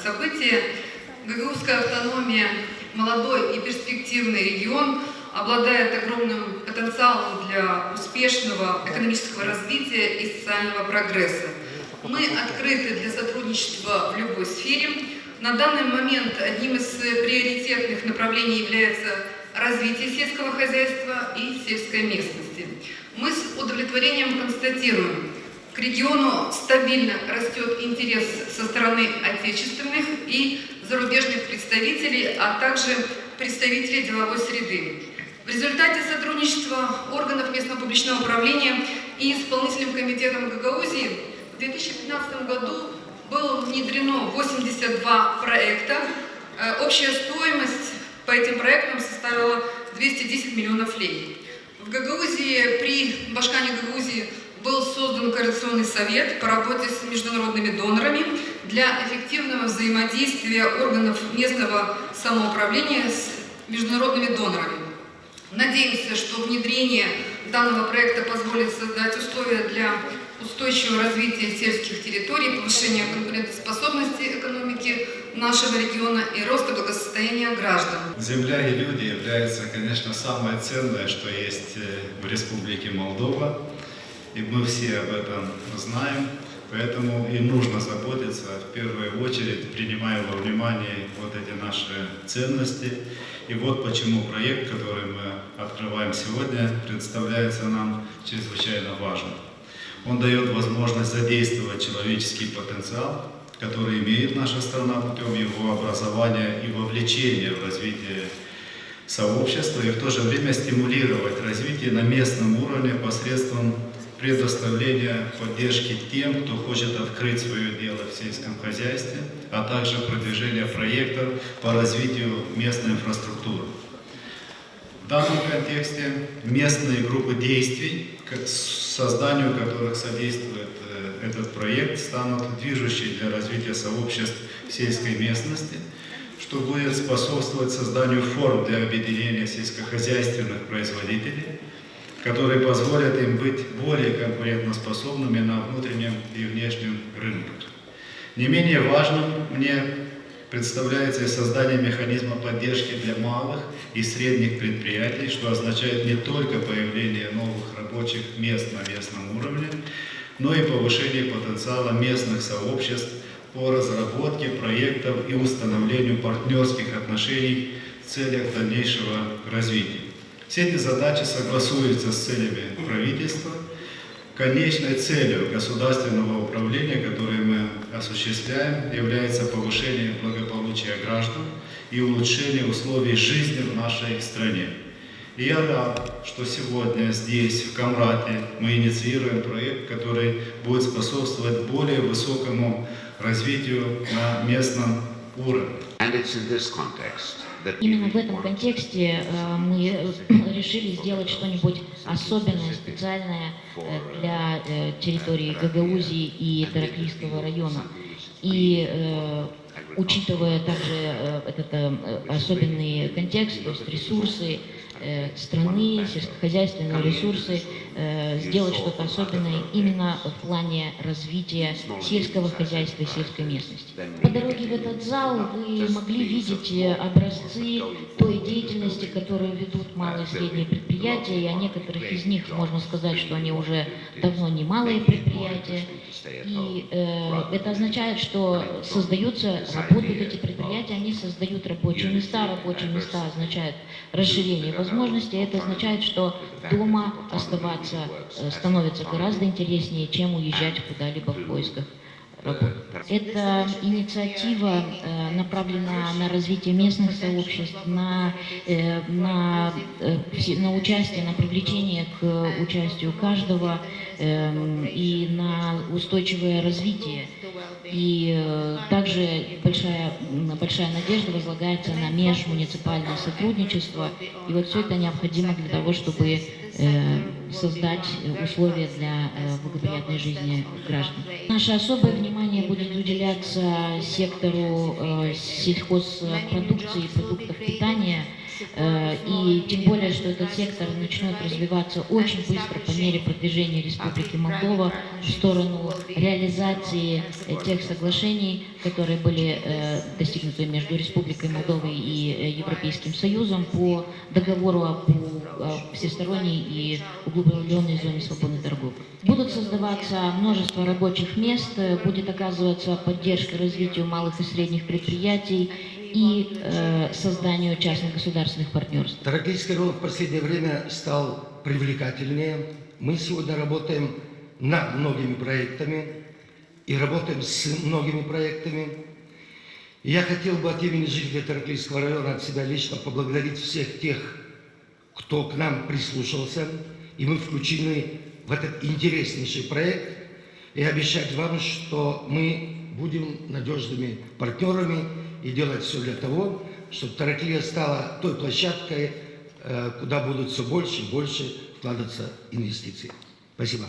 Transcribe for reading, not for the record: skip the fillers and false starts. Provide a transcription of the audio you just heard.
событие. Гагаузская автономия – молодой и перспективный регион, обладает огромным потенциалом для успешного экономического развития и социального прогресса. Мы открыты для сотрудничества в любой сфере. На данный момент одним из приоритетных направлений является развитие сельского хозяйства и сельской местности. Мы с удовлетворением констатируем, к региону стабильно растет интерес со стороны отечественных и зарубежных представителей, а также представителей деловой среды. В результате сотрудничества органов местного публичного управления и исполнительным комитетом Гагаузии в 2015 году было внедрено 82 проекта. Общая стоимость по этим проектам составила 210 миллионов лей. В Гагаузии, при Башкане Гагаузии, был создан Координационный совет по работе с международными донорами для эффективного взаимодействия органов местного самоуправления с международными донорами. Надеемся, что внедрение данного проекта позволит создать условия для устойчивого развития сельских территорий, повышения конкурентоспособности экономики нашего региона и роста благосостояния граждан. Земля и люди являются, конечно, самое ценное, что есть в Республике Молдова. И мы все об этом знаем, поэтому и нужно заботиться, в первую очередь, принимая во внимание вот эти наши ценности. И вот почему проект, который мы открываем сегодня, представляется нам чрезвычайно важным. Он дает возможность задействовать человеческий потенциал, который имеет наша страна путем его образования и вовлечения в развитие сообщества, и в то же время стимулировать развитие на местном уровне посредством предоставления поддержки тем, кто хочет открыть свое дело в сельском хозяйстве, а также продвижение проектов по развитию местной инфраструктуры. В данном контексте местные группы действий, созданию которых содействует этот проект, станут движущей для развития сообществ в сельской местности, что будет способствовать созданию форм для объединения сельскохозяйственных производителей, которые позволят им быть более конкурентоспособными на внутреннем и внешнем рынках. Не менее важным мне представляется и создание механизма поддержки для малых и средних предприятий, что означает не только появление новых рабочих мест на местном уровне, но и повышение потенциала местных сообществ по разработке проектов и установлению партнерских отношений в целях дальнейшего развития. Все эти задачи согласуются с целями правительства. Конечной целью государственного управления, которое мы осуществляем, является повышение благополучия граждан и улучшение условий жизни в нашей стране. И я рад, что сегодня здесь, в Камрате, мы инициируем проект, который будет способствовать более высокому развитию на местном уровне. Именно в этом контексте мы решили сделать что-нибудь особенное, специальное для территории Гагаузии и Тараклийского района. И учитывая также этот особенный контекст, то есть ресурсы страны, сельскохозяйственные ресурсы, сделать что-то особенное именно в плане развития сельского хозяйства и сельской местности. По дороге в этот зал вы могли видеть образцы той деятельности, которую ведут малые и средние предприятия, и о некоторых из них можно сказать, что они уже давно не малые предприятия. И это означает, что создаются, работают эти предприятия, они создают рабочие места означают расширение возможностей, это означает, что дома оставаться становится гораздо интереснее, чем уезжать куда-либо в поисках работы. Эта инициатива направлена на развитие местных сообществ, на участие, на привлечение к участию каждого и на устойчивое развитие. И также большая надежда возлагается на межмуниципальное сотрудничество. И вот все это необходимо для того, чтобы создать условия для благоприятной жизни граждан. Наше особое внимание будет уделяться сектору сельхозпродукции и продуктов питания. И тем более, что этот сектор начнет развиваться очень быстро по мере продвижения Республики Молдова в сторону реализации тех соглашений, которые были достигнуты между Республикой Молдовой и Европейским Союзом по договору о всесторонней и углубленной зоне свободной торговли. Будут создаваться множество рабочих мест, будет оказываться поддержка развитию малых и средних предприятий и созданию частных государственных партнерств. Тараклийский район в последнее время стал привлекательнее. Мы сегодня работаем над многими проектами и работаем с многими проектами. И я хотел бы от имени жителей Тараклийского района, от себя лично поблагодарить всех тех, кто к нам прислушался, и мы включены в этот интереснейший проект, и обещать вам, что мы будем надежными партнерами и делать все для того, чтобы Тараклия стала той площадкой, куда будут все больше и больше вкладываться инвестиции. Спасибо.